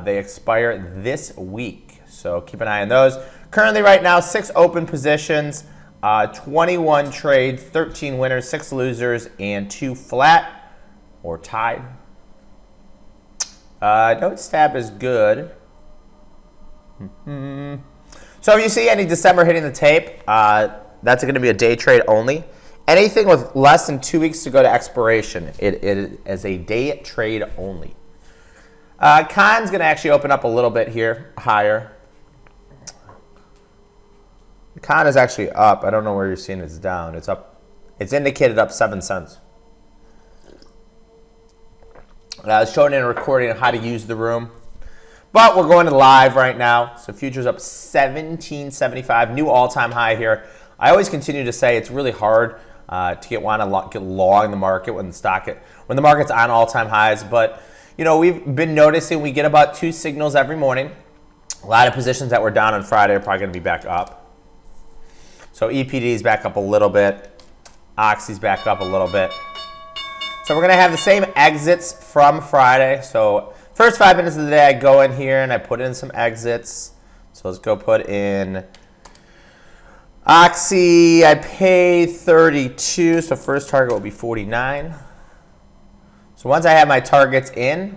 They expire this week, so keep an eye on those. Currently, right now, 6 open positions, 21 trades, 13 winners, 6 losers, and 2 flat or tied. Notes tab is good. So if you see any December hitting the tape, that's going to be a day trade only. Anything with less than 2 weeks to go to expiration, it is a day trade only. Con's going to actually open up a little bit here, higher. Con is actually up. I don't know where you're seeing it's down. It's up. It's indicated up 7 cents. I was showing in a recording of how to use the room. But we're going to live right now. So futures up 17.75, new all-time high here. I always continue to say it's really hard to get long the market when the market's on all-time highs. But you know, we've been noticing we get about 2 signals every morning. A lot of positions that were down on Friday are probably going to be back up. So EPD's back up a little bit. Oxy's back up a little bit. So we're going to have the same exits from Friday. So first 5 minutes of the day, I go in here and I put in some exits. So let's go put in Oxy. I pay 32, so first target will be 49. So once I have my targets in,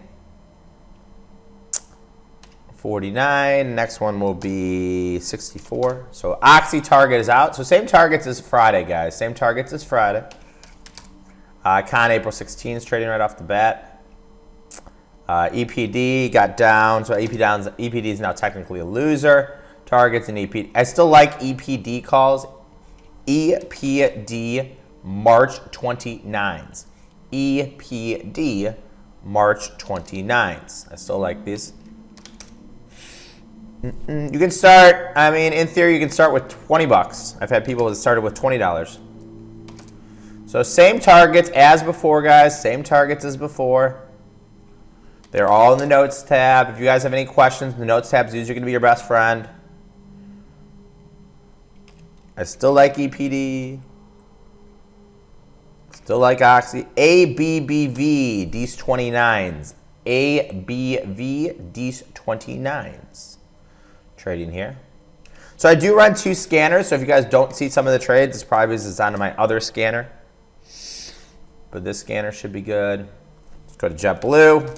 49, next one will be 64. So Oxy target is out. So same targets as Friday, guys. Same targets as Friday. Con April 16 is trading right off the bat. EPD got down. So EPD is now technically a loser. Targets and EPD. I still like EPD calls. EPD March 29s. EPD March 29th. I still like these. You can start, I mean, in theory, you can start with 20 bucks. I've had people that started with $20. So same targets as before, guys. Same targets as before. They're all in the notes tab. If you guys have any questions, the notes tab is usually going to be your best friend. I still like EPD. Still like Oxy. ABBV, these 29s. ABV, these 29s. Trading here. So I do run 2 scanners, so if you guys don't see some of the trades, it's probably because it's on my other scanner. But this scanner should be good. Let's go to JetBlue.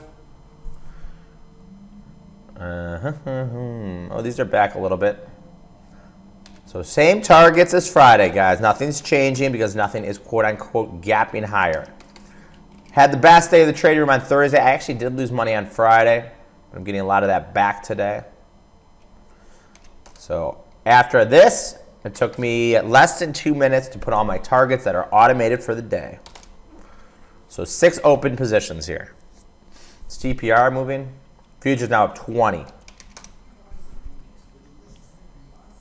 Oh, these are back a little bit. So same targets as Friday, guys. Nothing's changing because nothing is quote-unquote gapping higher. Had the best day of the trading room on Thursday. I actually did lose money on Friday. But I'm getting a lot of that back today. So after this, it took me less than 2 minutes to put all my targets that are automated for the day. So 6 open positions here. Is TPR moving? Futures now up 20.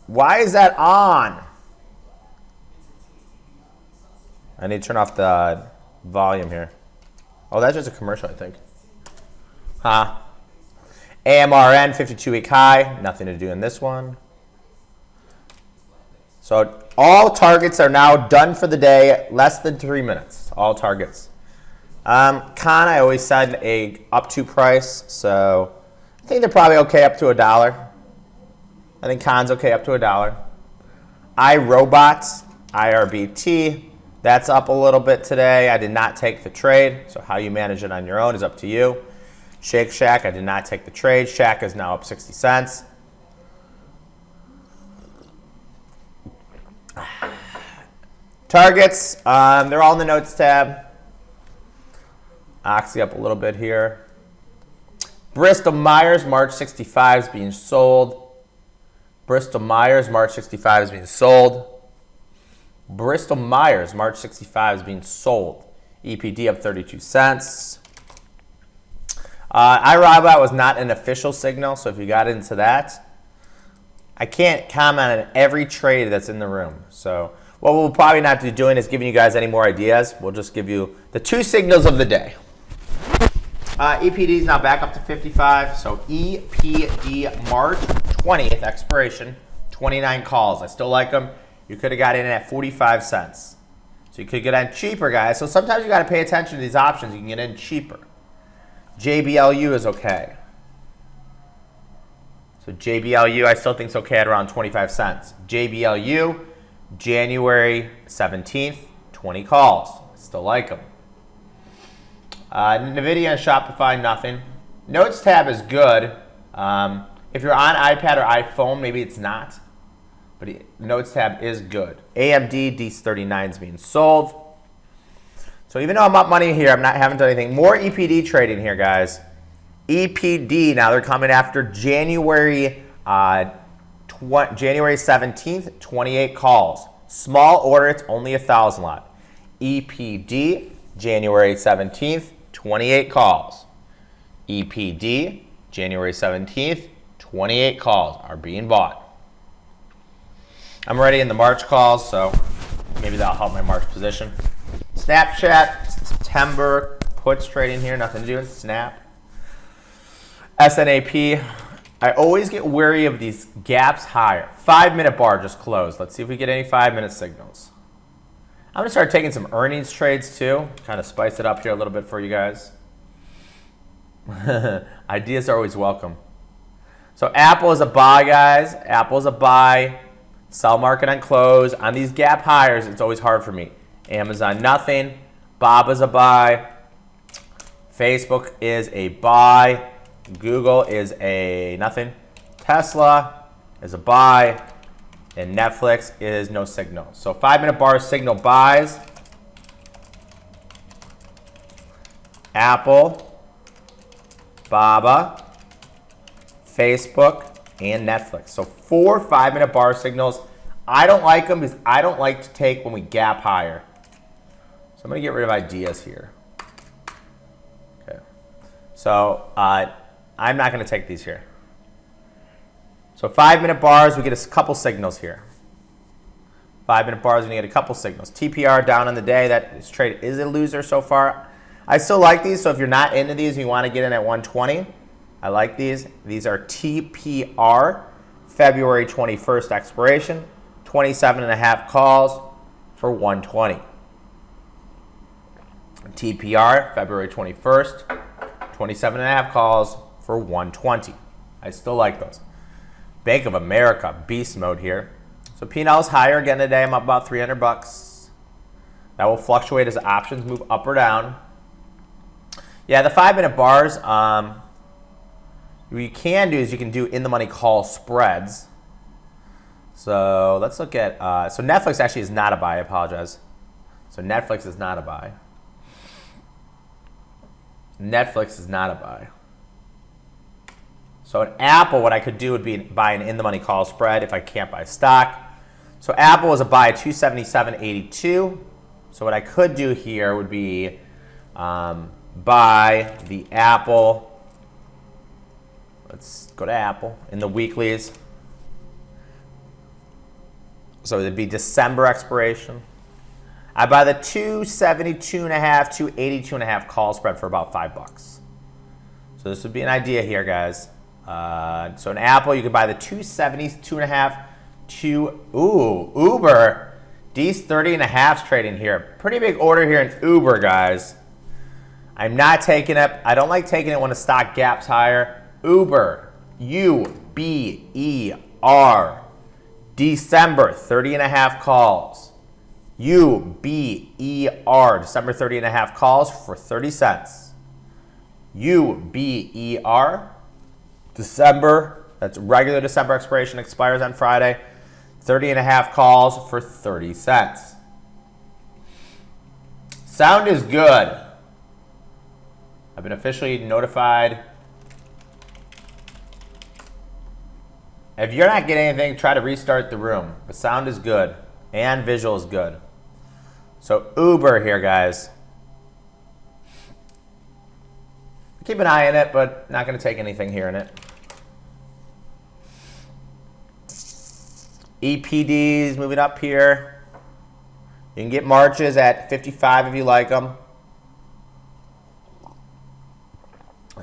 Why is that on? I need to turn off the volume here. Oh, that's just a commercial, I think. Huh? AMRN, 52-week high. Nothing to do in this one. So all targets are now done for the day. Less than 3 minutes. All targets. Con, I always said a up to price. So I think they're probably okay up to $1. I think Con's okay up to $1. iRobots, IRBT, that's up a little bit today. I did not take the trade, so how you manage it on your own is up to you. Shake Shack, I did not take the trade. Shack is now up 60 cents. Targets, they're all in the notes tab. Oxy up a little bit here. Bristol Myers, March 65 is being sold. Bristol Myers, March 65 is being sold. Bristol Myers, March 65 is being sold. EPD up 32 cents. iRobot was not an official signal, so if you got into that, I can't comment on every trade that's in the room. So what we'll probably not be doing is giving you guys any more ideas. We'll just give you the 2 signals of the day. EPD is now back up to 55. So EPD March 20th expiration, 29 calls. I still like them. You could have got in at 45 cents. So you could get in cheaper, guys. So sometimes you got to pay attention to these options. You can get in cheaper. JBLU is okay. So JBLU, I still think is okay at around 25 cents. JBLU, January 17th, 20 calls. Still like them. NVIDIA and Shopify, nothing. Notes tab is good. If you're on iPad or iPhone, maybe it's not. But Notes tab is good. AMD, D39 is being sold. So even though I'm up money here, haven't done anything. More EPD trading here, guys. EPD, now they're coming after January 17th, 28 calls. Small order, it's only 1,000 lot. EPD, January 17th, 28 calls. EPD, January 17th, 28 calls are being bought. I'm already in the March calls, so maybe that'll help my March position. Snapchat, September, puts trading here, nothing to do with Snap. SNAP, I always get wary of these gaps higher. 5-minute bar just closed. Let's see if we get any 5-minute signals. I'm going to start taking some earnings trades too. Kind of spice it up here a little bit for you guys. Ideas are always welcome. So Apple is a buy, guys. Apple is a buy. Sell market on close. On these gap higher, it's always hard for me. Amazon, nothing. Bob is a buy. Facebook is a buy. Google is a nothing. Tesla is a buy. And Netflix is no signal. So 5-minute bar signal buys. Apple, Baba, Facebook, and Netflix. So 4 5-minute bar signals. I don't like them because I don't like to take when we gap higher. So I'm going to get rid of ideas here. Okay. So I'm not going to take these here. So 5-minute bars, we get a couple signals here. 5-minute bars, we get a couple signals. TPR down on the day. This trade is a loser so far. I still like these, so if you're not into these and you want to get in at 120, I like these. These are TPR, February 21st expiration, 27.5 calls for 120. TPR, February 21st, 27.5 calls for 120. I still like those. Bank of America, beast mode here. So P&L is higher again today. I'm up about $300. That will fluctuate as options move up or down. Yeah, the 5-minute bars, what you can do is you can do in-the-money call spreads. So let's look at, so Netflix actually is not a buy, I apologize. So Netflix is not a buy. Netflix is not a buy. So an Apple, what I could do would be buy an in-the-money call spread if I can't buy stock. So Apple is a buy at 277.82. So what I could do here would be buy the Apple. Let's go to Apple in the weeklies. So it'd be December expiration. I buy the 272.5, 282.5 call spread for about $5. So this would be an idea here, guys. So an Apple, you could buy the 272.5 to Uber. These 30.5s trading here. Pretty big order here in Uber, guys. I'm not taking it. I don't like taking it when the stock gaps higher. Uber, U-B-E-R. December, 30.5 calls. U-B-E-R, December 30.5 calls for 30 cents. U-B-E-R, December, that's regular December expiration, expires on Friday. 30.5 calls for 30 cents. Sound is good. I've been officially notified. If you're not getting anything, try to restart the room. The sound is good and visual is good. So Uber here, guys. Keep an eye on it, but not going to take anything here in it. EPDs moving up here. You can get marches at 55 if you like them.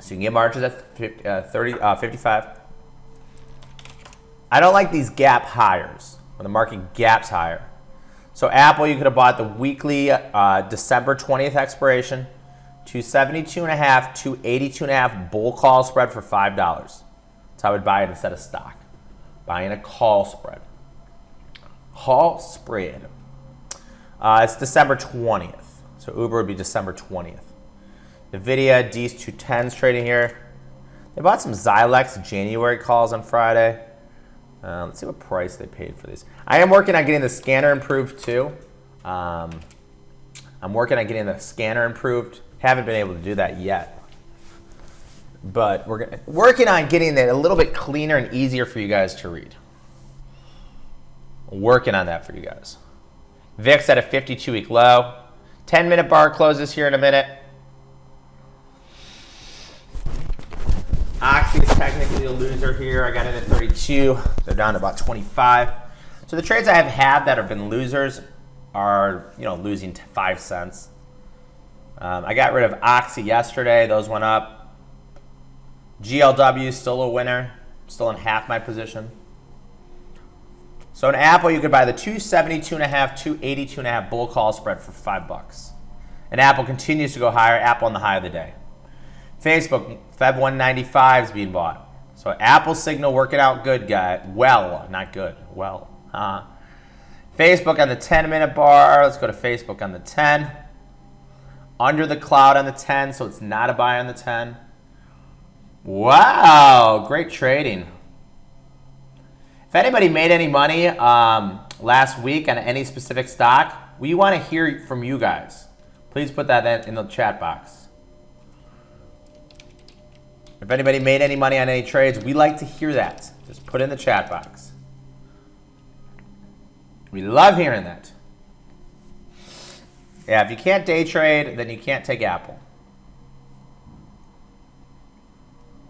So you can get marches at 55. I don't like these gap higher when the market gaps higher. So Apple, you could have bought the weekly December 20th expiration, 272.5, 282.5 bull call spread for $5. That's So I would buy it instead of stock. Buying a call spread. Call spread. It's December 20th. So Uber would be December 20th. NVIDIA, D's 210s trading here. They bought some Xilex January calls on Friday. Let's see what price they paid for these. I am working on getting the scanner improved too. I'm working on getting the scanner improved. Haven't been able to do that yet. But we're working on getting it a little bit cleaner and easier for you guys to read. Working on that for you guys. VIX at a 52-week low. 10-minute bar closes here in a minute. Oxy is technically a loser here. I got it at 32. They're down to about 25. So the trades I have had that have been losers are, losing 5 cents. I got rid of Oxy yesterday. Those went up. GLW is still a winner. Still in half my position. So in Apple, you could buy the 272.5, 282.5 bull call spread for $5. And Apple continues to go higher. Apple on the high of the day. Facebook, Feb 195 is being bought. So Apple signal working out good, guy. Well, not good. Well. Facebook on the 10-minute bar. Let's go to Facebook on the 10. Under the cloud on the 10, so it's not a buy on the 10. Wow, great trading. If anybody made any money last week on any specific stock, we want to hear from you guys. Please put that in the chat box. If anybody made any money on any trades, we like to hear that. Just put it in the chat box. We love hearing that. Yeah, if you can't day trade, then you can't take Apple.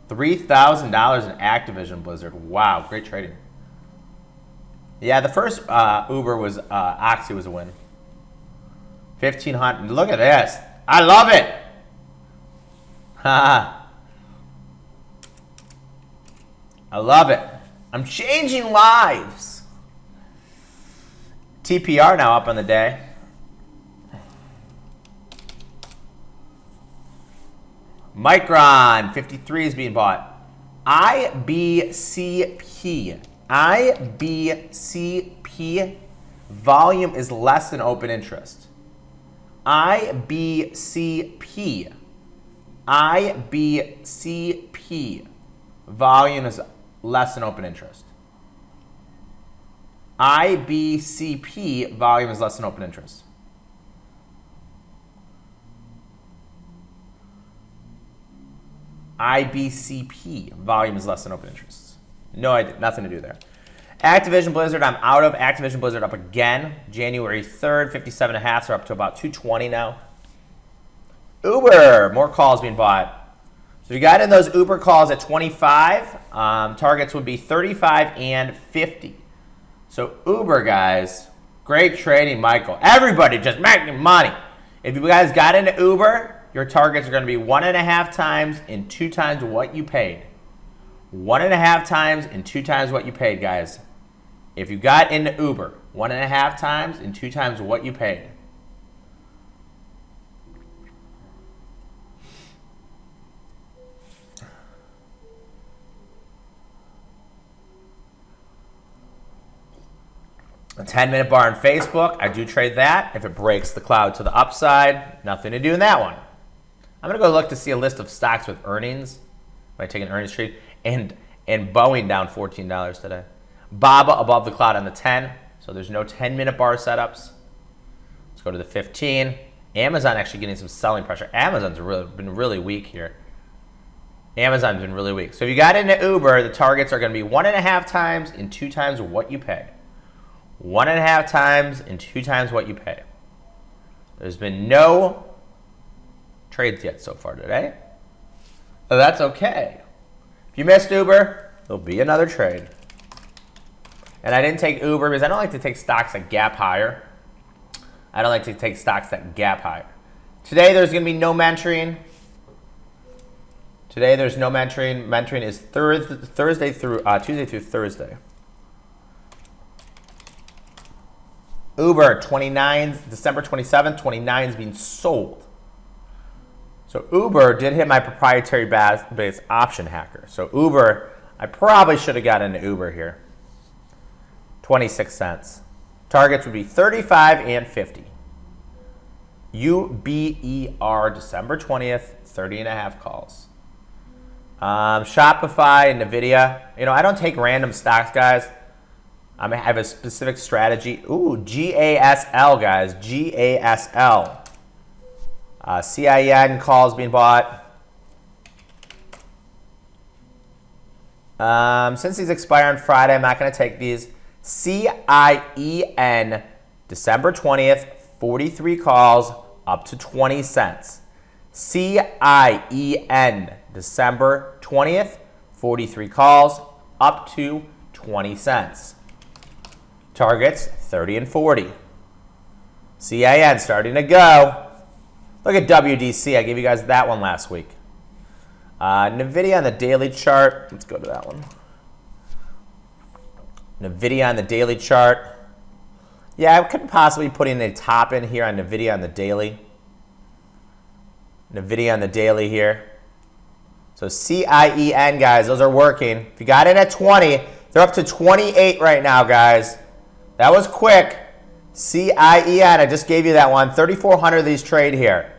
$3,000 in Activision Blizzard. Wow, great trading. Yeah, the first Uber was Oxy was a win. 1,500. Look at this. I love it. I love it. I'm changing lives. TPR now up on the day. Micron, 53 is being bought. IBCP. IBCP. Volume is less than open interest. IBCP. IBCP. Volume is less than open interest. IBCP. Volume is less than open interest. IBCP. Volume is less than open interest. No idea. Nothing to do there. Activision Blizzard, I'm out of. Activision Blizzard up again. January 3rd, 57.5. So up to about 220 now. Uber, more calls being bought. So you got in those Uber calls at 25. Targets would be 35 and 50. So Uber, guys, great trading, Michael. Everybody just making money. If you guys got into Uber, your targets are going to be 1.5 times and 2 times what you paid. 1.5 times and 2 times what you paid, guys. If you got into Uber, 1.5 times and 2 times what you paid. A 10-minute bar on Facebook, I do trade that. If it breaks the cloud to the upside, nothing to do in that one. I'm going to go look to see a list of stocks with earnings. Might take an earnings trade. And Boeing down $14 today. BABA above the cloud on the 10. So there's no 10-minute bar setups. Let's go to the 15. Amazon actually getting some selling pressure. Amazon's been really weak here. Amazon's been really weak. So if you got into Uber, the targets are going to be 1.5 times and 2 times what you pay. 1.5 times and 2 times what you pay. There's been no trades yet so far today. So that's okay. If you missed Uber, there'll be another trade. And I didn't take Uber because I don't like to take stocks that gap higher. I don't like to take stocks that gap higher. Today there's going to be no mentoring. Today there's no mentoring. Mentoring is Tuesday through Thursday. Uber, 29, December 27th, 29 is being sold. So Uber did hit my proprietary base option hacker. So Uber, I probably should have gotten an Uber here. 26 cents. Targets would be 35 and 50. UBER, December 20th, 30.5 calls. Shopify and NVIDIA. You know, I don't take random stocks, guys. I have a specific strategy. Ooh, GASL, guys. GASL. CIEN calls being bought. Since these expire on Friday, I'm not going to take these. CIEN, December 20th, 43 calls, up to 20 cents. CIEN, December 20th, 43 calls, up to 20 cents. Targets, 30 and 40. CIN starting to go. Look at WDC. I gave you guys that one last week. NVIDIA on the daily chart. Let's go to that one. NVIDIA on the daily chart. Yeah, I couldn't possibly put in a top in here on NVIDIA on the daily. NVIDIA on the daily here. So CIEN, guys, those are working. If you got in at 20, they're up to 28 right now, guys. That was quick. CIEN, I just gave you that one. 3,400 of these trade here.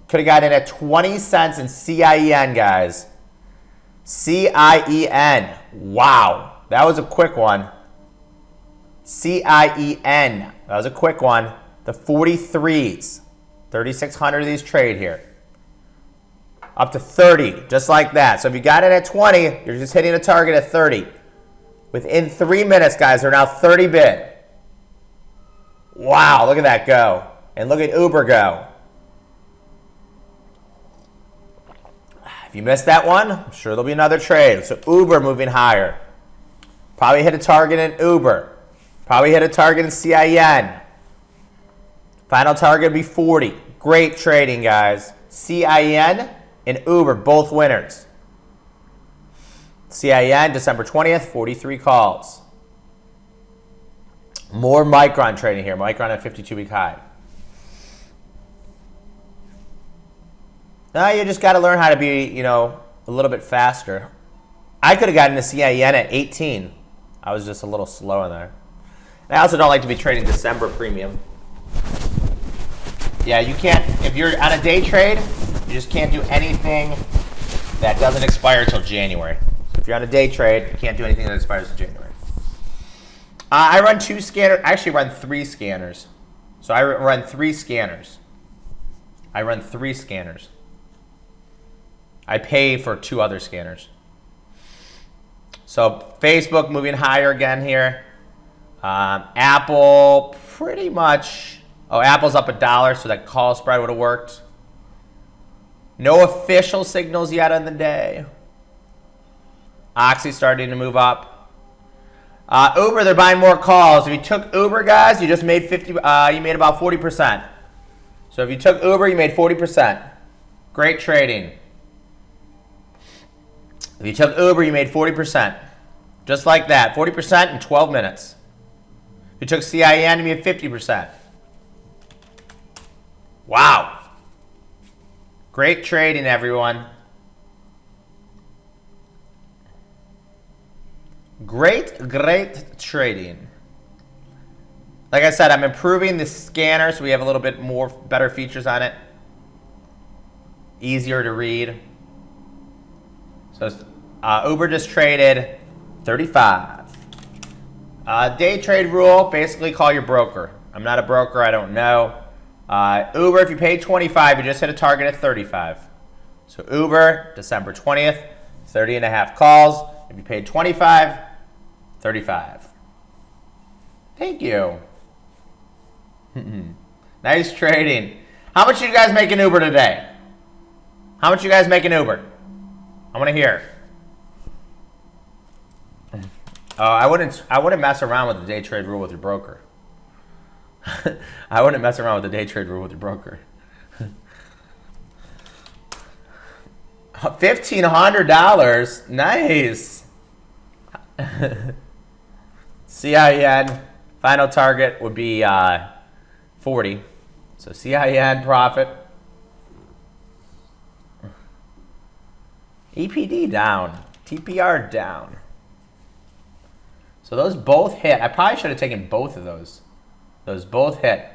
Could have got in at 20 cents in CIEN, guys. CIEN. Wow. That was a quick one. CIEN. That was a quick one. The 43s. 3,600 of these trade here. Up to 30, just like that. So if you got it at 20, you're just hitting a target at 30. Within 3 minutes, guys, they're now 30 bid. Wow, look at that go. And look at Uber go. If you missed that one, I'm sure there'll be another trade. So Uber moving higher. Probably hit a target in Uber. Probably hit a target in CIEN. Final target would be 40. Great trading, guys. CIEN and Uber, both winners. CIEN, December 20th, 43 calls. More Micron trading here. Micron at 52-week high. Now you just got to learn how to be, a little bit faster. I could have gotten the CIEN at 18. I was just a little slow in there. And I also don't like to be trading December premium. Yeah, you can't, if you're on a day trade, you just can't do anything that doesn't expire until January. So if you're on a day trade, you can't do anything that expires in January. I run 2 scanners. I actually run 3 scanners. So I run 3 scanners. I pay for 2 other scanners. So Facebook moving higher again here. Apple pretty much. Oh, Apple's up $1, so that call spread would have worked. No official signals yet on the day. Oxy starting to move up. Uber, they're buying more calls. If you took Uber, guys, you just made 50. You made about 40%. So if you took Uber, you made 40%. Great trading. If you took Uber, you made 40%. Just like that, 40% in 12 minutes. If you took CIEN, you made 50%. Wow. Great trading, everyone. Great trading. Like I said, I'm improving the scanner so we have a little bit more better features on it. Easier to read. So Uber just traded 35. Day trade rule, basically call your broker. I'm not a broker, I don't know. Uber, if you paid 25, you just hit a target at 35. So Uber, December 20th, 30.5 calls. If you paid 25, 35. Thank you. Nice trading. How much you guys make in Uber today? How much you guys make in Uber? I want to hear. I wouldn't mess around with the day trade rule with your broker. I wouldn't mess around with the day trade rule with your broker. $1,500. Nice. CIEN, final target would be 40. So CIEN profit. EPD down. TPR down. So those both hit. I probably should have taken both of those. Those both hit.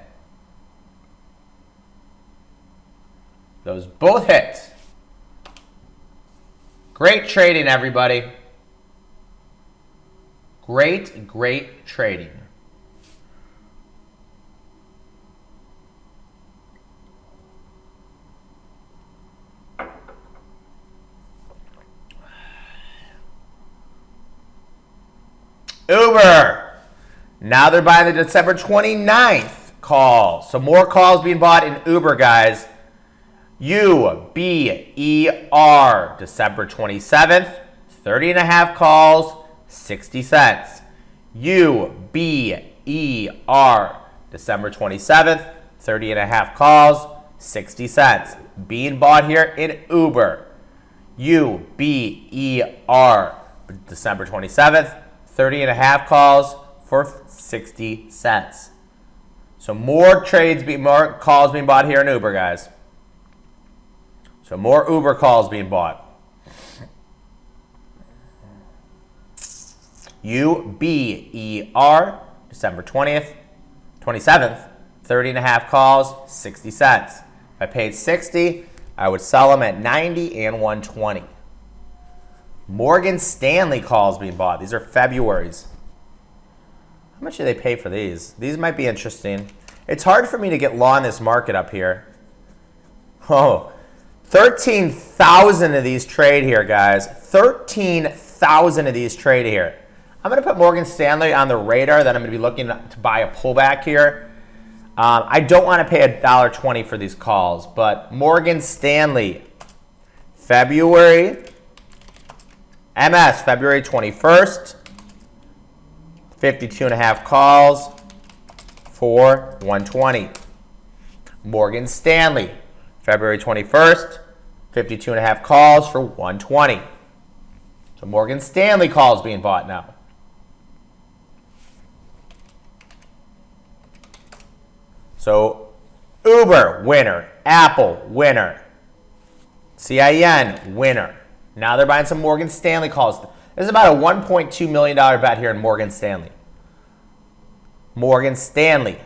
Those both hit. Great trading, everybody. Great, great trading. Uber. Now they're buying the December 29th call. So more calls being bought in Uber, guys. UBER, December 27th, 30.5 calls, 60 cents. UBER, December 27th, 30.5 calls, 60 cents. Being bought here in Uber. UBER, December 27th, 30.5 calls for 60 cents. So more calls being bought here in Uber, guys. So more Uber calls being bought. UBER, December 20th, 27th, 30.5 calls, 60 cents. If I paid 60, I would sell them at 90 and 120. Morgan Stanley calls being bought. These are February's. How much do they pay for these? These might be interesting. It's hard for me to get long this market up here. Oh, 13,000 of these trade here, guys. 13,000 of these trade here. I'm going to put Morgan Stanley on the radar that I'm going to be looking to buy a pullback here. I don't want to pay $1.20 for these calls, but Morgan Stanley, February, MS, February 21st, 52.5 calls for 120. Morgan Stanley, February 21st, 52.5 calls for 120. So Morgan Stanley calls being bought now. So Uber, winner. Apple, winner. CIN, winner. Now they're buying some Morgan Stanley calls. This is about a $1.2 million bet here in Morgan Stanley. Morgan Stanley.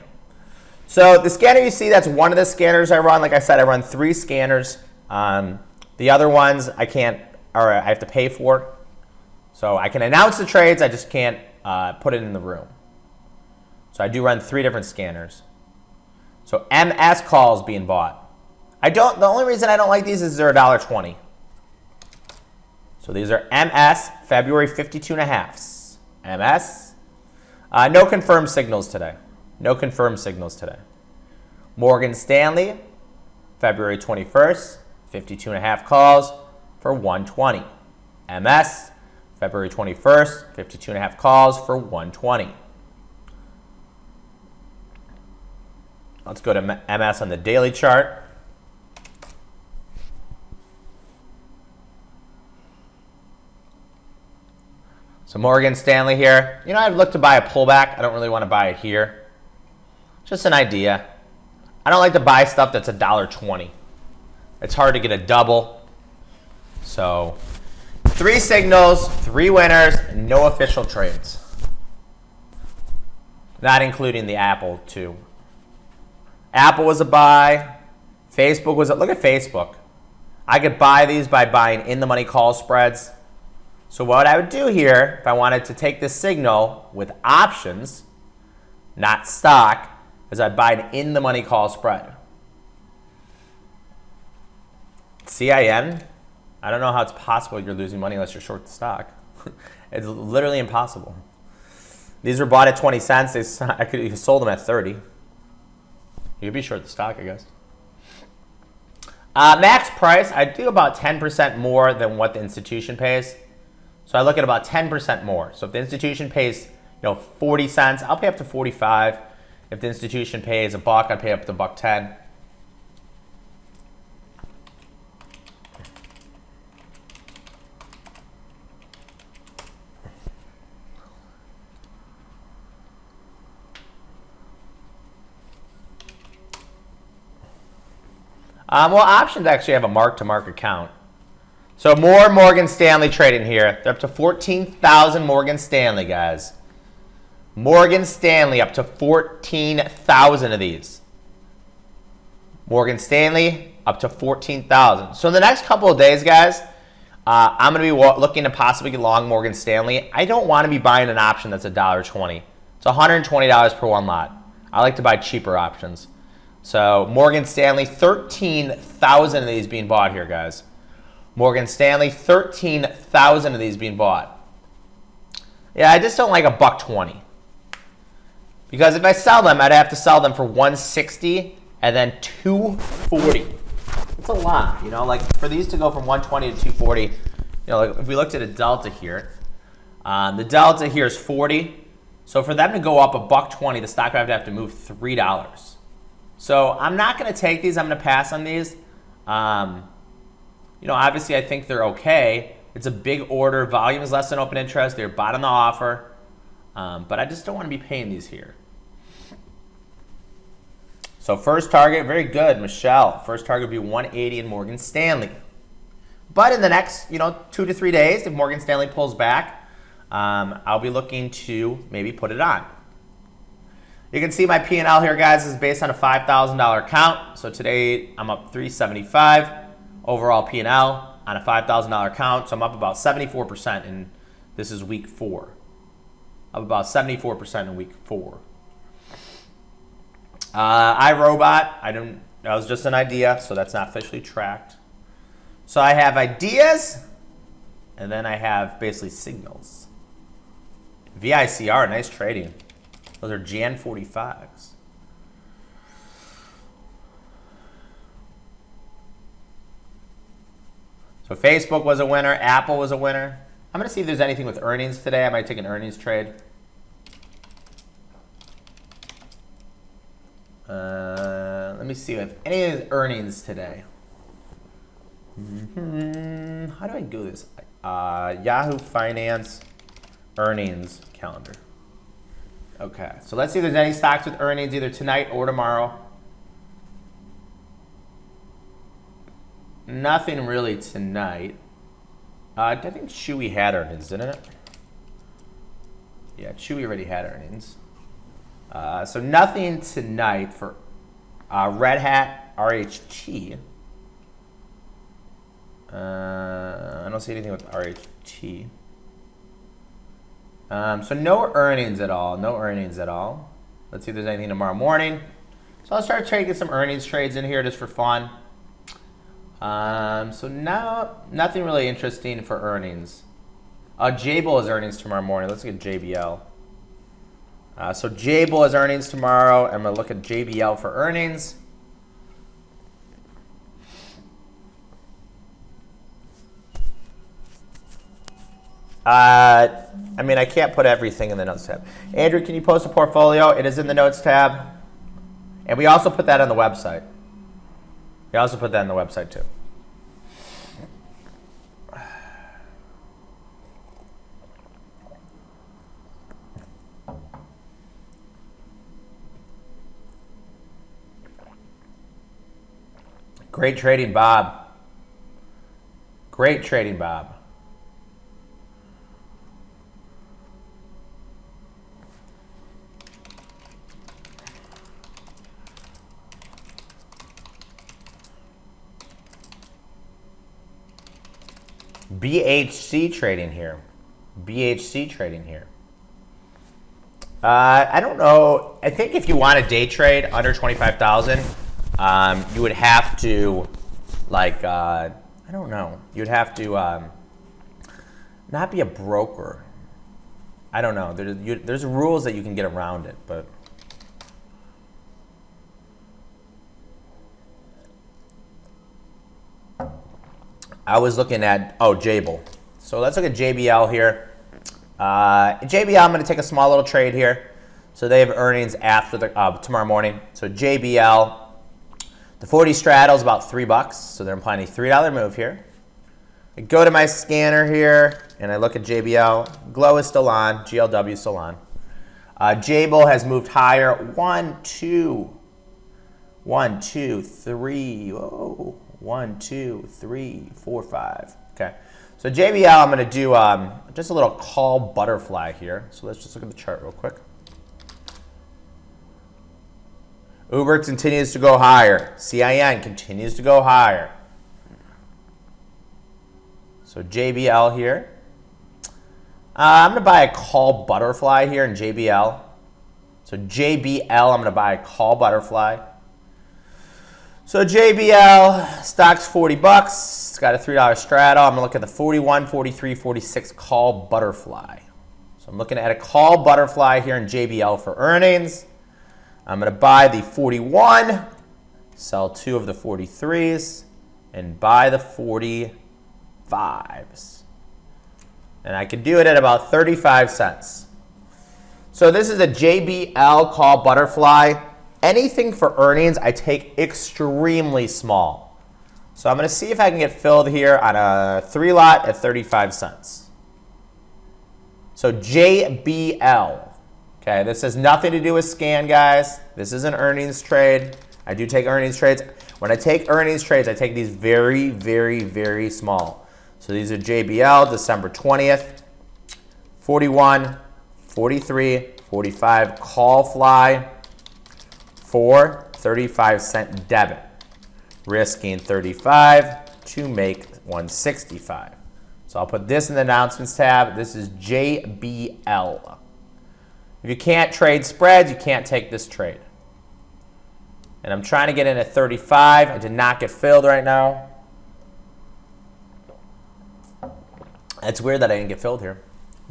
So the scanner you see, that's one of the scanners I run. Like I said, I run 3 scanners. The other ones I can't, or I have to pay for. So I can announce the trades, I just can't put it in the room. So I do run 3 different scanners. So MS calls being bought. The only reason I don't like these is they're $1.20. So these are MS, February 52.5s. MS. No confirmed signals today. No confirmed signals today. Morgan Stanley, February 21st, 52.5 calls for 120. MS, February 21st, 52.5 calls for 120. Let's go to MS on the daily chart. So Morgan Stanley here. I'd look to buy a pullback. I don't really want to buy it here. Just an idea. I don't like to buy stuff that's $1.20. It's hard to get a double. So 3 signals, 3 winners, no official trades. Not including the Apple too. Apple was a buy. Facebook was a, look at Facebook. I could buy these by buying in the money call spreads. So what I would do here, if I wanted to take this signal with options, not stock, is I'd buy an in the money call spread. CIN, I don't know how it's possible you're losing money unless you're short the stock. It's literally impossible. These were bought at 20 cents. You sold them at 30. You could be short the stock, I guess. Max price, I do about 10% more than what the institution pays. So I look at about 10% more. So if the institution pays, 40 cents, I'll pay up to 45. If the institution pays $1, I'd pay up to $1.10. Well, options actually have a mark-to-market count. So more Morgan Stanley trading here. They're up to 14,000 Morgan Stanley, guys. Morgan Stanley up to 14,000 of these. Morgan Stanley up to 14,000. So in the next couple of days, guys, I'm going to be looking to possibly get long Morgan Stanley. I don't want to be buying an option that's $1.20. It's $120 per one lot. I like to buy cheaper options. So Morgan Stanley, 13,000 of these being bought here, guys. Morgan Stanley, 13,000 of these being bought. Yeah, I just don't like $1.20. Because if I sell them, I'd have to sell them for $160 and then $240. It's a lot, you know, like for these to go from 120 to 240, you know, like if we looked at a delta here, the delta here is 40. So for them to go up $1.20, the stock would have to move $3. So I'm not going to take these. I'm going to pass on these. You know, obviously I think they're okay. It's a big order. Volume is less than open interest. They're bought on the offer. But I just don't want to be paying these here. So first target, very good, Michelle. First target would be 180 in Morgan Stanley. But in the next, 2 to 3 days, if Morgan Stanley pulls back, I'll be looking to maybe put it on. You can see my P&L here, guys, is based on a $5,000 account. So today I'm up $375 overall P&L on a $5,000 account. So I'm up about 74%, and this is week 4. Up about 74% in week 4. iRobot, that was just an idea, so that's not officially tracked. So I have ideas, and then I have basically signals. VICR, nice trading. Those are Jan 45s. So Facebook was a winner. Apple was a winner. I'm going to see if there's anything with earnings today. I might take an earnings trade. Let me see if any of the earnings today. How do I do this? Yahoo Finance earnings calendar. Okay, so let's see if there's any stocks with earnings either tonight or tomorrow. Nothing really tonight. I think Chewy had earnings, didn't it? Yeah, Chewy already had earnings. So nothing tonight for Red Hat, RHT. I don't see anything with RHT. So no earnings at all. No earnings at all. Let's see if there's anything tomorrow morning. So I'll start taking some earnings trades in here just for fun. So now nothing really interesting for earnings. Jabil has earnings tomorrow morning. Let's look at JBL. So Jabil has earnings tomorrow. I'm going to look at JBL for earnings. I can't put everything in the notes tab. Andrew, can you post a portfolio? It is in the notes tab. And we also put that on the website. We also put that on the website too. Great trading, Bob. Great trading, Bob. BHC trading here. BHC trading here. I don't know. I think if you want a day trade under 25,000, you would have to, I don't know. You'd have to not be a broker. I don't know. There's rules that you can get around it, but. I was looking at, Jabil. So let's look at JBL here. JBL, I'm going to take a small little trade here. So they have earnings after tomorrow morning. So JBL, the 40 straddle is about $3. So they're implying a $3 move here. I go to my scanner here, and I look at JBL. Glow is still on. GLW is still on. Jabil has moved higher. 1, 2. 1, 2, 3. Whoa. 1, 2, 3, 4, 5. Okay. So JBL, I'm going to do just a little call butterfly here. So let's just look at the chart real quick. Uber continues to go higher. CIN continues to go higher. So JBL here. I'm going to buy a call butterfly here in JBL. So JBL, I'm going to buy a call butterfly. So JBL, stock's 40 bucks. It's got a $3 straddle. I'm going to look at the 41, 43, 46 call butterfly. So I'm looking at a call butterfly here in JBL for earnings. I'm going to buy the 41, sell 2 of the 43s, and buy the 45s. And I can do it at about 35 cents. So this is a JBL call butterfly. Anything for earnings, I take extremely small. So I'm going to see if I can get filled here on a 3 lot at 35 cents. So JBL. Okay, this has nothing to do with scan, guys. This is an earnings trade. I do take earnings trades. When I take earnings trades, I take these very, very, very small. So these are JBL, December 20th, 41, 43, 45, call fly, for 35-cent debit, risking 35 to make 165. So I'll put this in the announcements tab. This is JBL. If you can't trade spreads, you can't take this trade. And I'm trying to get in at 35. I did not get filled right now. It's weird that I didn't get filled here.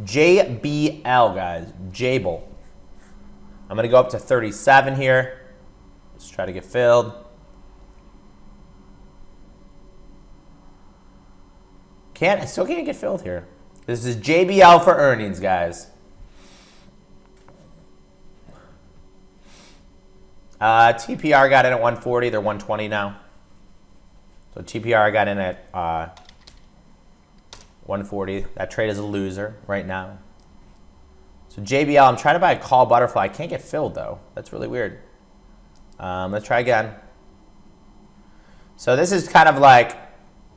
JBL, guys. Jable. I'm going to go up to 37 here. Let's try to get filled. I still can't get filled here. This is JBL for earnings, guys. TPR got in at 140. They're 120 now. So TPR got in at 140. That trade is a loser right now. So JBL, I'm trying to buy a call butterfly. I can't get filled, though. That's really weird. Let's try again. So this is kind of like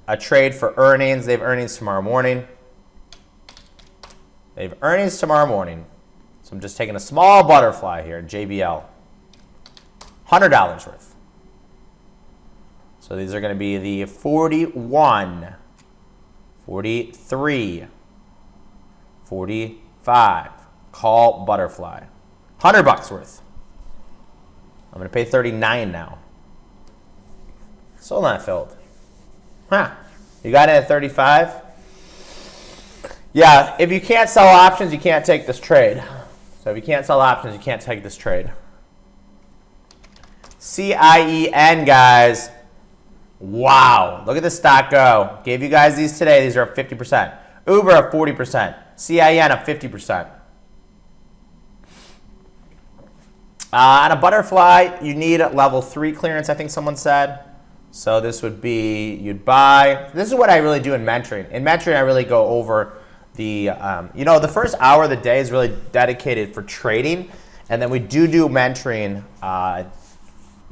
a trade for earnings. They have earnings tomorrow morning. They have earnings tomorrow morning. So I'm just taking a small butterfly here, JBL. $100 worth. So these are going to be the 41, 43, 45. Call butterfly. $100 worth. I'm going to pay 39 now. Still not filled. Huh. You got it at 35? Yeah, if you can't sell options, you can't take this trade. So if you can't sell options, you can't take this trade. CIEN, guys. Wow. Look at this stock go. Gave you guys these today. These are up 50%. Uber up 40%. CIEN up 50%. On a butterfly, you need level 3 clearance, I think someone said. So this would be, you'd buy. This is what I really do in mentoring. In mentoring, I really go over the, the first hour of the day is really dedicated for trading. And then we do mentoring.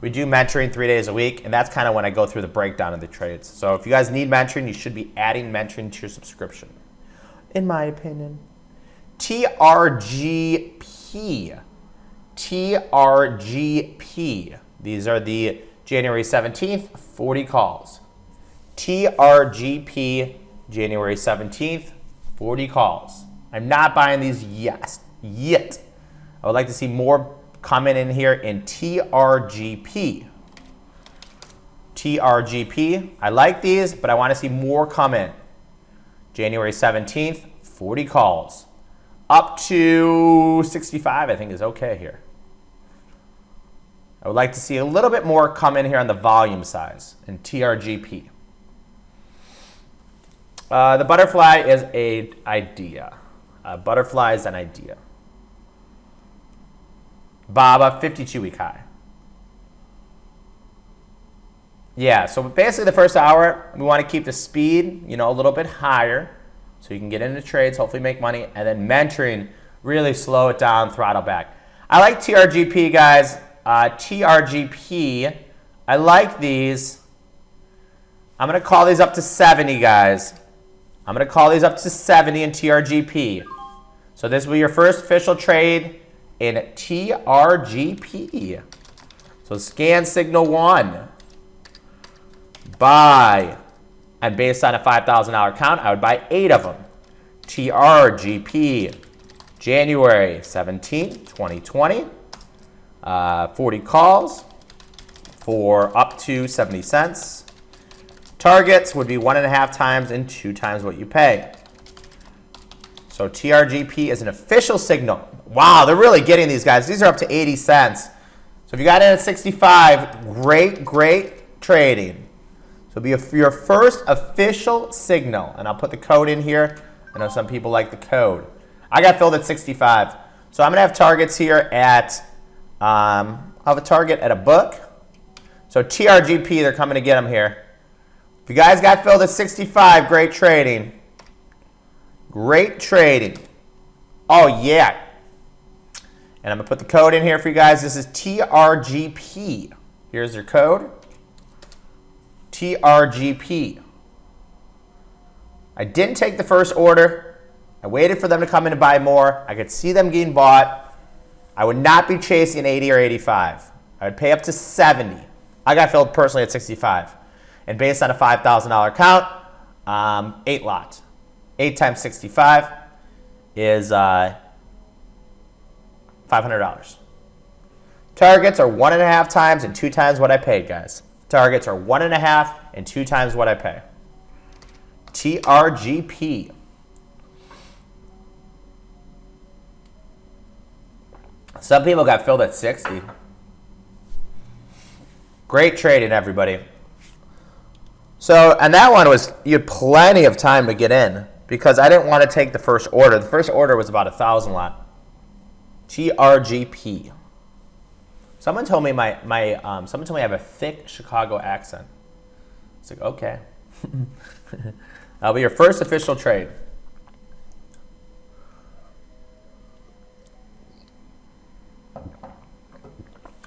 We do mentoring 3 days a week. And that's kind of when I go through the breakdown of the trades. So if you guys need mentoring, you should be adding mentoring to your subscription, in my opinion. TRGP. TRGP. These are the January 17th, 40 calls. TRGP, January 17th, 40 calls. I'm not buying these yet. I would like to see more coming in here in TRGP. TRGP, I like these, but I want to see more come in. January 17th, 40 calls. Up to 65, I think, is okay here. I would like to see a little bit more come in here on the volume size in TRGP. The butterfly is an idea. Butterfly is an idea. BABA, 52-week high. Yeah, so basically the first hour, we want to keep the speed, a little bit higher so you can get into trades, hopefully make money, and then mentoring, really slow it down, throttle back. I like TRGP, guys. TRGP, I like these. I'm going to call these up to 70, guys. I'm going to call these up to 70 in TRGP. So this will be your first official trade in TRGP. So scan signal 1. Buy. And based on a $5,000 count, I would buy 8 of them. TRGP. January 17th, 2020. 40 calls for up to 70 cents. Targets would be 1.5 times and 2 times what you pay. So TRGP is an official signal. Wow, they're really getting these guys. These are up to 80 cents. So if you got in at 65, great trading. So it'll be your first official signal. And I'll put the code in here. I know some people like the code. I got filled at 65. So I'm going to have targets here at, I'll have a target at a book. So TRGP, they're coming to get them here. If you guys got filled at 65, great trading. Great trading. Oh, yeah. And I'm going to put the code in here for you guys. This is TRGP. Here's your code. TRGP. I didn't take the first order. I waited for them to come in and buy more. I could see them getting bought. I would not be chasing 80 or 85. I would pay up to 70. I got filled personally at 65. And based on a $5,000 count, 8 lots. 8 times 65 is $500. Targets are 1.5 times and 2 times what I paid, guys. Targets are 1.5 and 2 times what I pay. TRGP. Some people got filled at 60. Great trading, everybody. So, and that one was, you had plenty of time to get in because I didn't want to take the first order. The first order was about 1,000 lot. TRGP. Someone told me someone told me I have a thick Chicago accent. It's like, okay. That'll be your first official trade.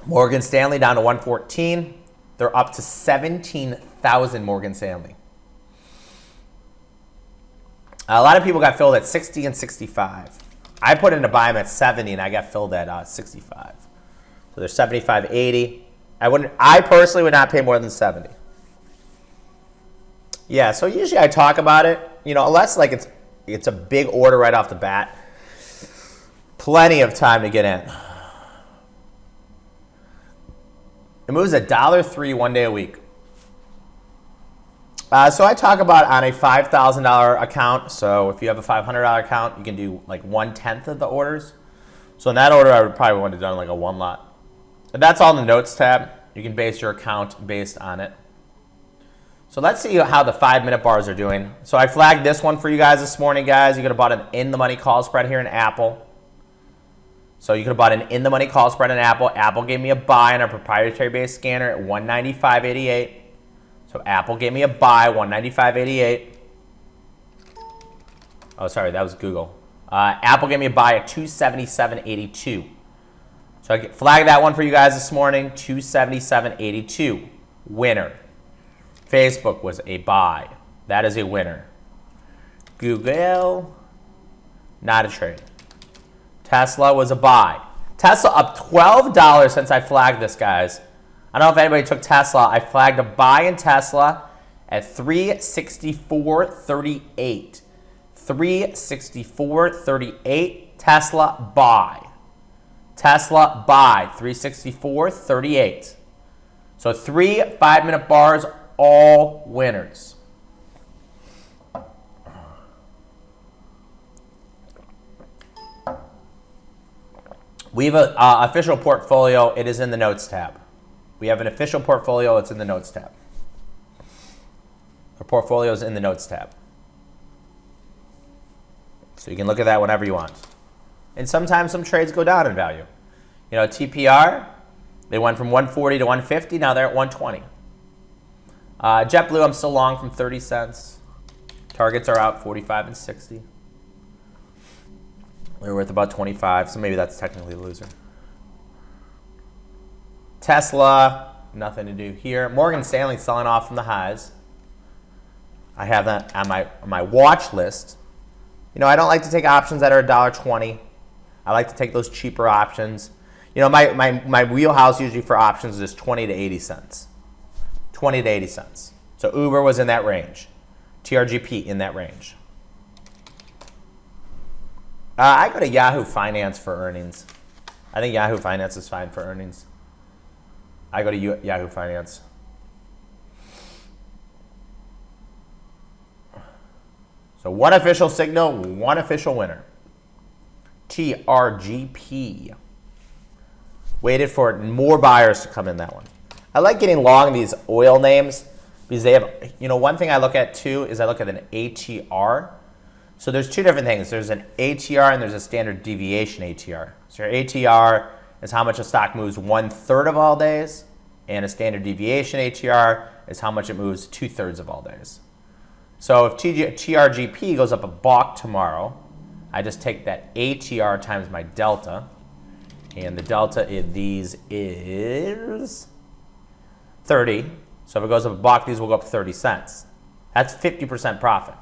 Morgan Stanley down to 114. They're up to 17,000 Morgan Stanley. A lot of people got filled at 60 and 65. I put in to buy them at 70 and I got filled at 65. So they're 75, 80. I personally would not pay more than 70. Yeah, so usually I talk about it, unless like it's a big order right off the bat. Plenty of time to get in. It moves $1.03 1 day a week. So I talk about on a $5,000 account. So if you have a $500 account, you can do like 1/10 of the orders. So in that order, I would probably want to done like a 1 lot. And that's all in the notes tab. You can base your account based on it. So let's see how the 5-minute bars are doing. So I flagged this one for you guys this morning, guys. You could have bought an in-the-money call spread here in Apple. So you could have bought an in-the-money call spread in Apple. Apple gave me a buy on our proprietary-based scanner at 195.88. So Apple gave me a buy, 195.88. Oh, sorry, that was Google. Apple gave me a buy at 277.82. So I flagged that one for you guys this morning, 277.82. Winner. Facebook was a buy. That is a winner. Google, not a trade. Tesla was a buy. Tesla up $12 since I flagged this, guys. I don't know if anybody took Tesla. I flagged a buy in Tesla at 364.38. 364.38. Tesla buy. Tesla buy. 364.38. So 3 5-minute bars, all winners. We have an official portfolio. It is in the notes tab. We have an official portfolio. It's in the notes tab. Our portfolio is in the notes tab. So you can look at that whenever you want. And sometimes some trades go down in value. TPR, they went from 140 to 150. Now they're at 120. JetBlue, I'm still long from 30 cents. Targets are out 45 and 60. We're worth about 25, so maybe that's technically a loser. Tesla, nothing to do here. Morgan Stanley selling off from the highs. I have that on my watch list. You know, I don't like to take options that are $1.20. I like to take those cheaper options. You know, my wheelhouse usually for options is 20 to 80 cents. 20 to 80 cents. So Uber was in that range. TRGP in that range. I go to Yahoo Finance for earnings. I think Yahoo Finance is fine for earnings. I go to Yahoo Finance. So one official signal, one official winner. TRGP. Waited for more buyers to come in that one. I like getting long these oil names because they have, you know, one thing I look at too is I look at an ATR. So there's two different things. There's an ATR and there's a standard deviation ATR. So your ATR is how much a stock moves 1/3 of all days, and a standard deviation ATR is how much it moves 2/3 of all days. So if TRGP goes up $1 tomorrow, I just take that ATR times my delta, and the delta in these is 30. So if it goes up $1, these will go up 30 cents. That's 50% profit.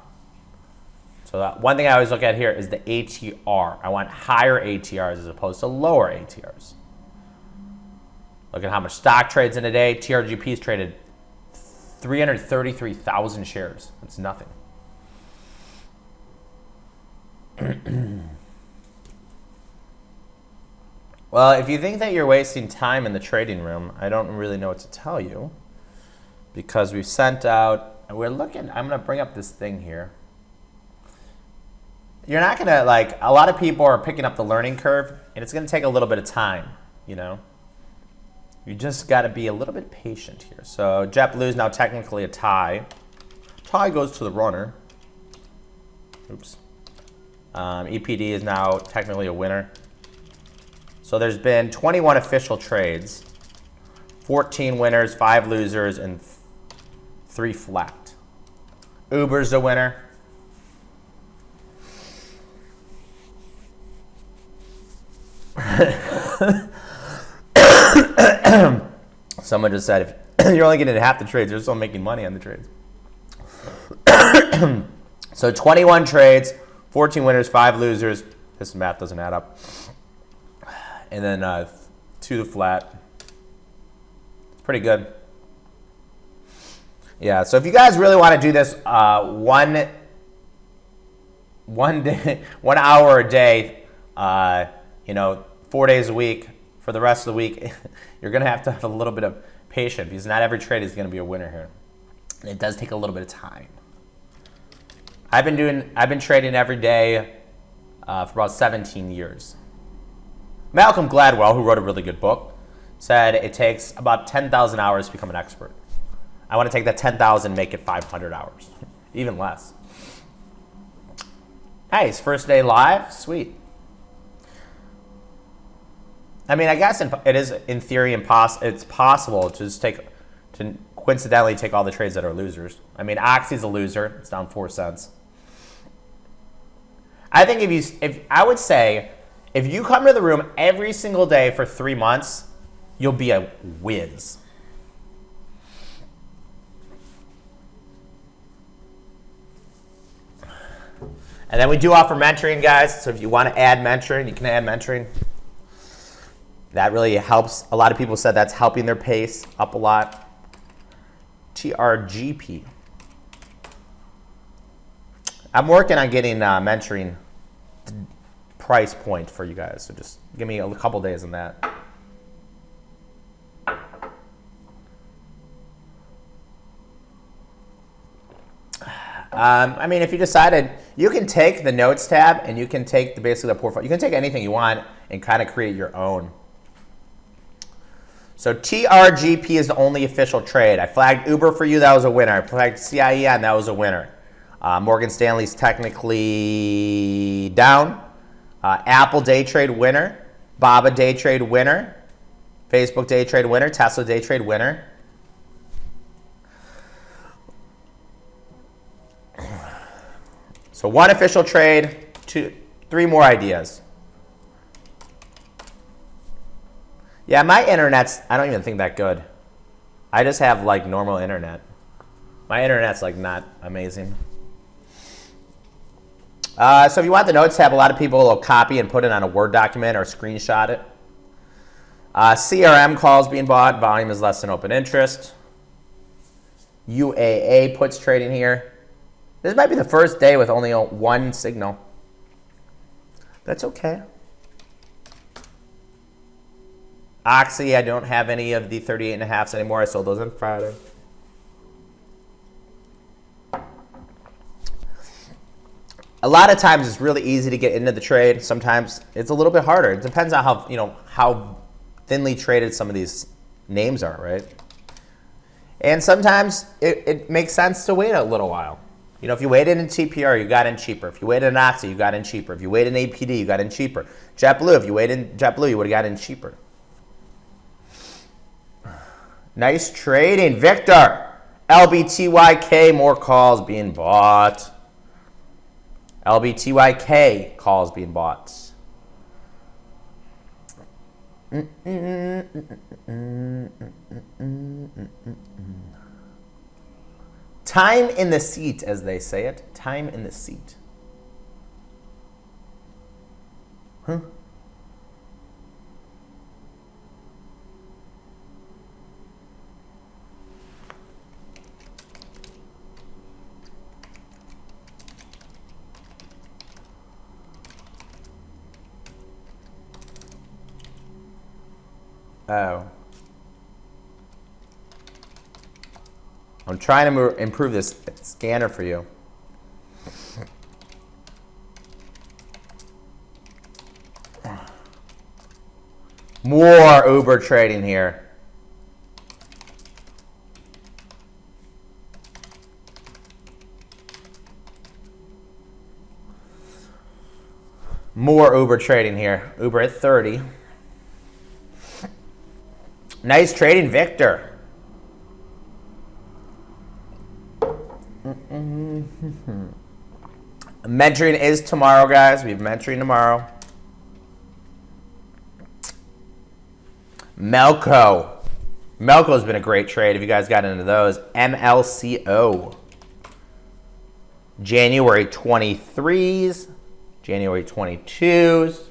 So one thing I always look at here is the ATR. I want higher ATRs as opposed to lower ATRs. Look at how much stock trades in a day. TRGP's traded 333,000 shares. That's nothing. Well, if you think that you're wasting time in the trading room, I don't really know what to tell you, because we've sent out, we're looking, I'm going to bring up this thing here. You're not going to, like, a lot of people are picking up the learning curve, and it's going to take a little bit of time, you know. You just got to be a little bit patient here. So JetBlue is now technically a tie. Tie goes to the runner. Oops. EPD is now technically a winner. So there's been 21 official trades, 14 winners, 5 losers, and 3 flat. Uber's the winner. Someone just said, if you're only getting half the trades, you're still making money on the trades. So 21 trades, 14 winners, 5 losers. This math doesn't add up. And then 2 to flat. It's pretty good. Yeah, so if you guys really want to do this one day, 1 hour a day, 4 days a week, for the rest of the week, you're going to have a little bit of patience, because not every trade is going to be a winner here. And it does take a little bit of time. I've been trading every day for about 17 years. Malcolm Gladwell, who wrote a really good book, said it takes about 10,000 hours to become an expert. I want to take that 10,000 and make it 500 hours, even less. Nice, first day live, sweet. I mean, I guess it is in theory it's possible to just coincidentally take all the trades that are losers. I mean, Oxy's a loser; it's down 4 cents. I think if you come to the room every single day for 3 months, you'll be a whiz. And then we do offer mentoring, guys. So if you want to add mentoring, you can add mentoring. That really helps. A lot of people said that's helping their pace up a lot. TRGP. I'm working on getting mentoring price point for you guys. So just give me a couple days on that. I mean, if you decided, you can take the notes tab and you can take basically the portfolio. You can take anything you want and kind of create your own. So TRGP is the only official trade. I flagged Uber for you, that was a winner. I flagged CIEN, that was a winner. Morgan Stanley's technically down. Apple day trade winner. Baba day trade winner. Facebook day trade winner. Tesla day trade winner. So 1 official trade, 3 more ideas. Yeah, my internet's, I don't even think that good. I just have like normal internet. My internet's like not amazing. So if you want the notes tab, a lot of people will copy and put it on a Word document or screenshot it. CRM calls being bought. Volume is less than open interest. UAA puts trading here. This might be the first day with only one signal. That's okay. Oxy, I don't have any of the 38.5s anymore. I sold those on Friday. A lot of times it's really easy to get into the trade. Sometimes it's a little bit harder. It depends on how thinly traded some of these names are, right? And sometimes it makes sense to wait a little while. If you waited in TPR, you got in cheaper. If you waited in Oxy, you got in cheaper. If you waited in APD, you got in cheaper. JetBlue, if you waited in JetBlue, you would have got in cheaper. Nice trading. Victor, LBTYK, more calls being bought. LBTYK, calls being bought. Time in the seat, as they say it. Time in the seat. Huh? Oh. I'm trying to improve this scanner for you. More Uber trading here. More Uber trading here. Uber at 30. Nice trading, Victor. Mentoring is tomorrow, guys. We have mentoring tomorrow. Melco. Melco's been a great trade if you guys got into those. MLCO. January 23s. January 22s.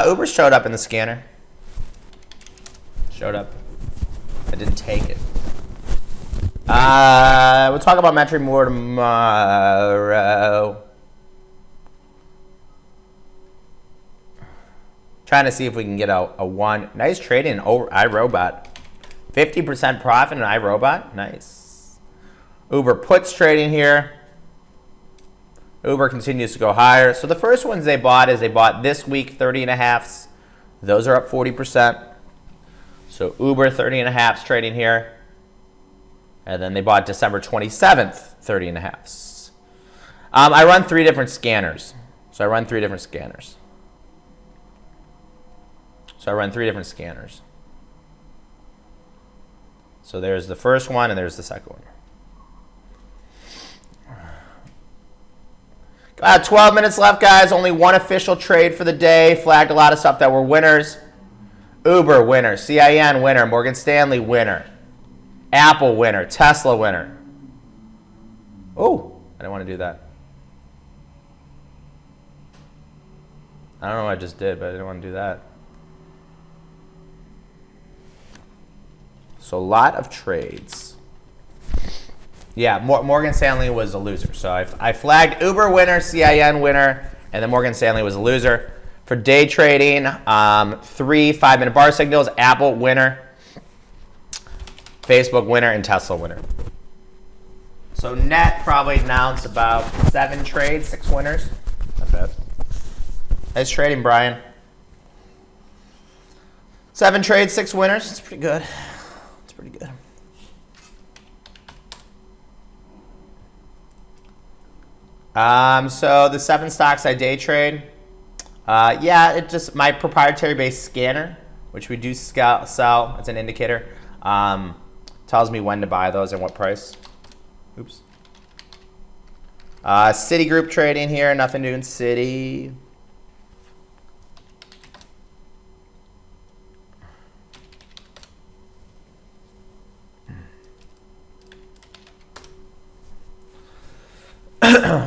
Uber showed up in the scanner. Showed up. I didn't take it. We'll talk about mentoring more tomorrow. Trying to see if we can get a one. Nice trading in iRobot. 50% profit in iRobot. Nice. Uber puts trading here. Uber continues to go higher. So the first ones they bought this week 30.5s. Those are up 40%. So Uber 30.5s trading here. And then they bought December 27th 30.5s. I run 3 different scanners. So I run 3 different scanners. So there's the first one and there's the second one. 12 minutes left, guys. Only one official trade for the day. Flagged a lot of stuff that were winners. Uber winner, CIN winner, Morgan Stanley winner, Apple winner, Tesla winner. Oh, I didn't want to do that. I don't know what I just did, but I didn't want to do that. So a lot of trades. Yeah, Morgan Stanley was a loser. So I flagged Uber winner, CIN winner, and then Morgan Stanley was a loser. For day trading, 3 5-minute bar signals, Apple winner, Facebook winner, and Tesla winner. So net probably announced about 7 trades, 6 winners. Not bad. Nice trading, Brian. 7 trades, 6 winners. It's pretty good. It's pretty good. So the 7 stocks I day trade. Yeah, it just my proprietary based scanner, which we do sell. It's an indicator. Tells me when to buy those and what price. Oops. Citigroup trading here. Nothing new in Citi.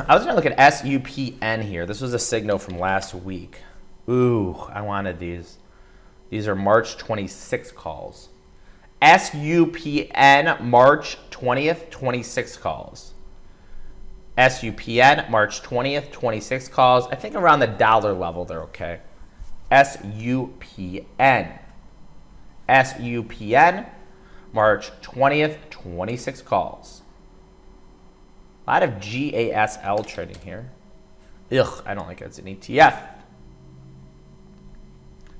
I was going to look at SUPN here. This was a signal from last week. Ooh, I wanted these. These are March 26 calls. SUPN March 20th, 26 calls. SUPN March 20th, 26 calls. I think around the dollar level they're okay. SUPN. SUPN March 20th, 26 calls. A lot of GASL trading here. Ugh, I don't like it. It's an ETF.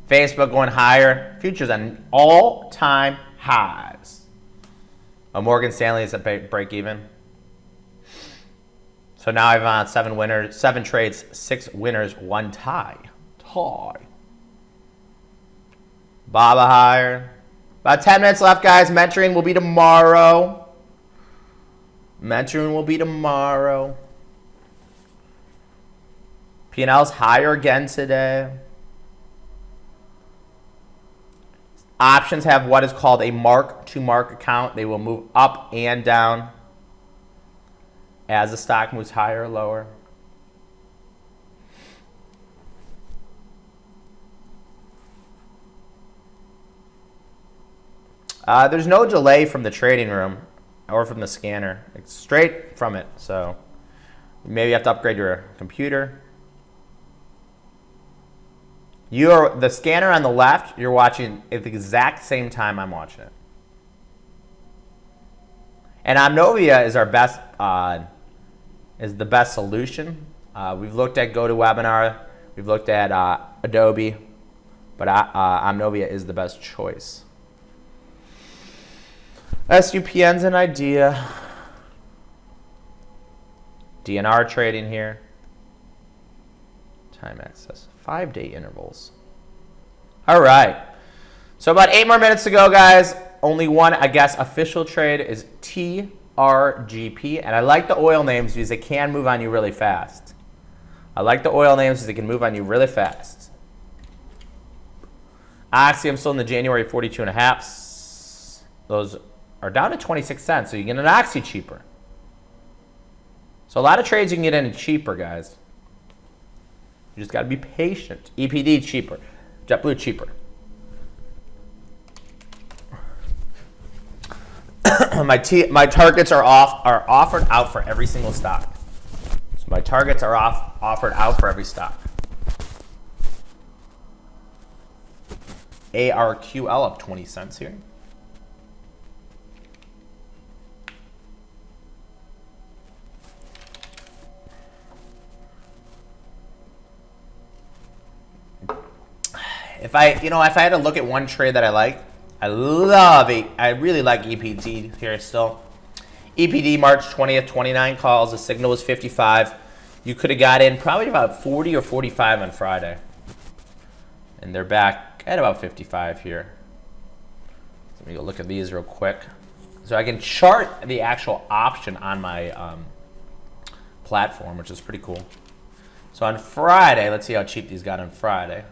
Facebook going higher. Futures on all-time highs. Morgan Stanley is at break even. So now I've on 7 trades, 6 winners, 1 tie. Baba higher. About 10 minutes left, guys. Mentoring will be tomorrow. P&L's higher again today. Options have what is called a mark-to-market account. They will move up and down as the stock moves higher or lower. There's no delay from the trading room or from the scanner. It's straight from it. So maybe you have to upgrade your computer. The scanner on the left, you're watching at the exact same time I'm watching it. And Omnovia is our best, is the best solution. We've looked at GoToWebinar, we've looked at Adobe, but Omnovia is the best choice. SUPN's an idea. DNR trading here. Time access. 5-day intervals. All right. So about 8 more minutes to go, guys. Only one, I guess, official trade is TRGP. And I like the oil names because they can move on you really fast. Oxy, I'm still in the January 42.5. Those are down to 26 cents. So you get an Oxy cheaper. So a lot of trades you can get in cheaper, guys. You just got to be patient. EPD cheaper. JetBlue cheaper. My targets are offered out for every single stock. So my targets are offered out for every stock. ARQL up 20 cents here. If I had to look at one trade that I like, I really like EPD here still. EPD March 20th, 29 calls. The signal was 55. You could have got in probably about 40 or 45 on Friday. And they're back at about 55 here. Let me go look at these real quick. So I can chart the actual option on my platform, which is pretty cool. So on Friday, let's see how cheap these got on Friday.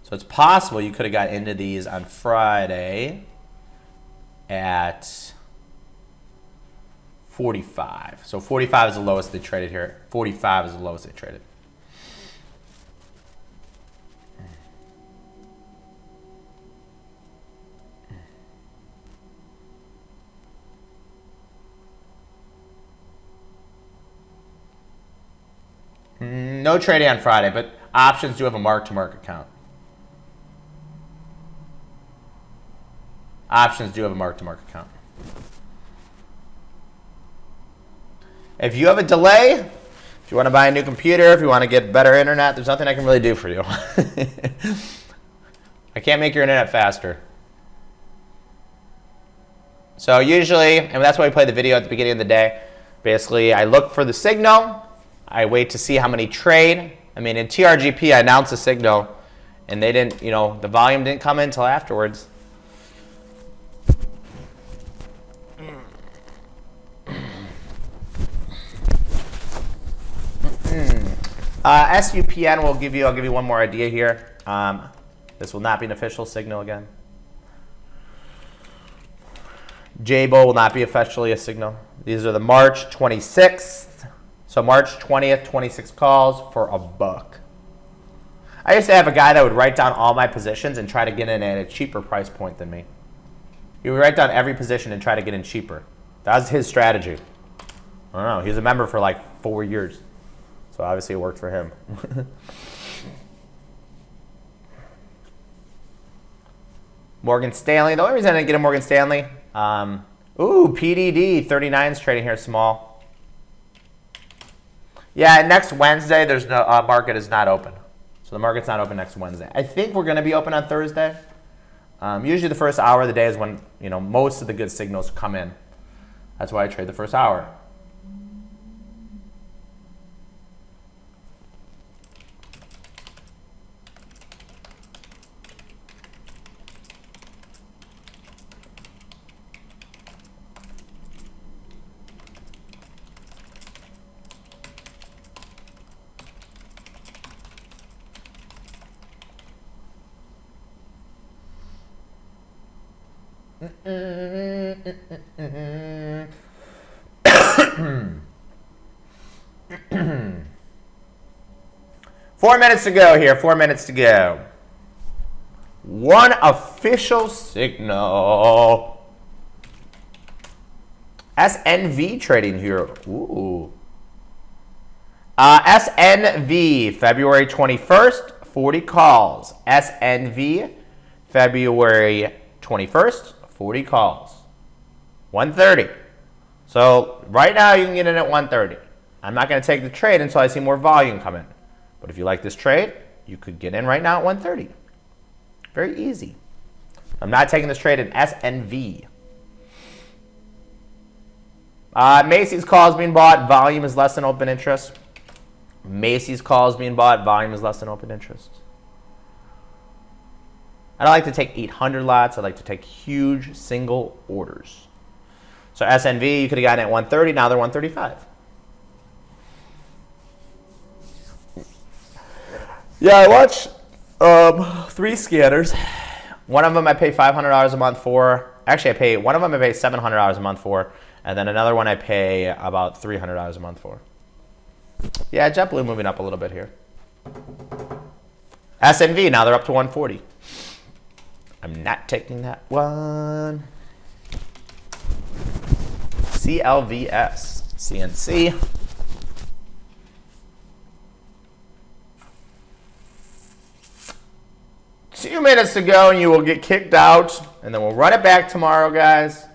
So it's possible you could have got into these on Friday at 45. So 45 is the lowest they traded here. 45 is the lowest they traded. No trading on Friday, but options do have a mark-to-market account. Options do have a mark-to-market account. If you have a delay, if you want to buy a new computer, if you want to get better internet, there's nothing I can really do for you. I can't make your internet faster. So usually, and that's why we play the video at the beginning of the day, basically I look for the signal, I wait to see how many trade. I mean, in TRGP, I announced the signal, and they didn't, the volume didn't come in until afterwards. SUPN I'll give you one more idea here. This will not be an official signal again. JBO will not be officially a signal. These are the March 26th. So March 20th, 26 calls for $1. I used to have a guy that would write down all my positions and try to get in at a cheaper price point than me. He would write down every position and try to get in cheaper. That was his strategy. I don't know. He was a member for like 4 years. So obviously it worked for him. Morgan Stanley. The only reason I didn't get a Morgan Stanley. PDD 39's trading here small. Yeah, next Wednesday there's no market is not open. So the market's not open next Wednesday. I think we're going to be open on Thursday. Usually the first hour of the day is when most of the good signals come in. That's why I trade the first hour. Four minutes to go here. 4 minutes to go. One official signal. SNV trading here. Ooh. SNV, February 21st, 40 calls. SNV, February 21st, 40 calls. 130. So right now you can get in at 130. I'm not going to take the trade until I see more volume come in. But if you like this trade, you could get in right now at 130. Very easy. I'm not taking this trade in SNV. Macy's calls being bought. Volume is less than open interest. Macy's calls being bought. Volume is less than open interest. I don't like to take 800 lots. I like to take huge single orders. So SNV, you could have gotten it at 130. Now they're 135. Yeah, I watch 3 scanners. One of them I pay $500 a month for. Actually, one of them I pay $700 a month for, and then another one I pay about $300 a month for. Yeah, JetBlue moving up a little bit here. SNV, now they're up to 140. I'm not taking that one. CLVS, CNC. Two minutes to go and you will get kicked out, and then we'll run it back tomorrow, guys.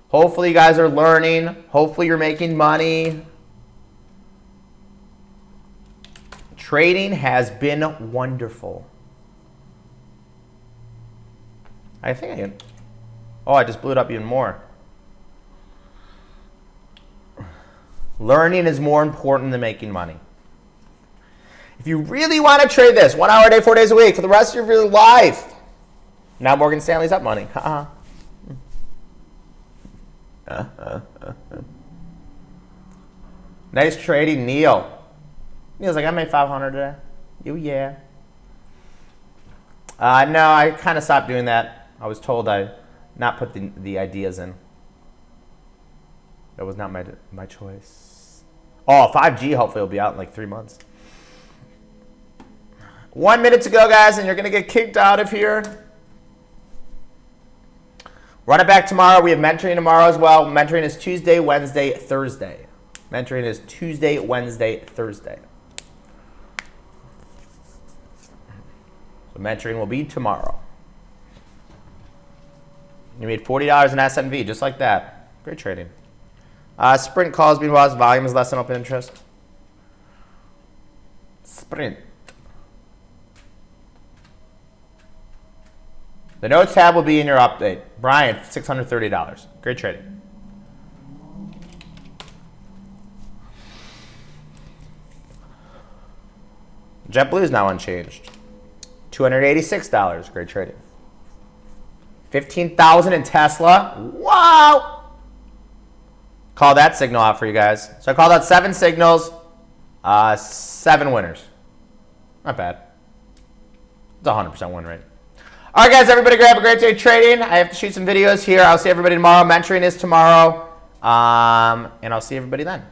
Hopefully you guys are learning. Hopefully you're making money. Trading has been wonderful. I think I can. Oh, I just blew it up even more. Learning is more important than making money. If you really want to trade this 1 hour a day, 4 days a week for the rest of your life, now Morgan Stanley's up money. Nice trading, Neil. Neil's like, I made 500 today. You, yeah. No, I kind of stopped doing that. I was told I not put the ideas in. That was not my choice. Oh, 5G hopefully will be out in like 3 months. 1 minute to go, guys, and you're going to get kicked out of here. Run it back tomorrow. We have mentoring tomorrow as well. Mentoring is Tuesday, Wednesday, Thursday. Mentoring is Tuesday, Wednesday, Thursday. So mentoring will be tomorrow. You made $40 in SNV, just like that. Great trading. Sprint calls being lost. Volume is less than open interest. Sprint. The notes tab will be in your update. Brian, $630. Great trading. JetBlue is now unchanged. $286. Great trading. 15,000 in Tesla. Wow. Call that signal out for you guys. So I called out 7 signals, 7 winners. Not bad. It's a 100% win rate. All right, guys, everybody have a great day trading. I have to shoot some videos here. I'll see everybody tomorrow. Mentoring is tomorrow. And I'll see everybody then.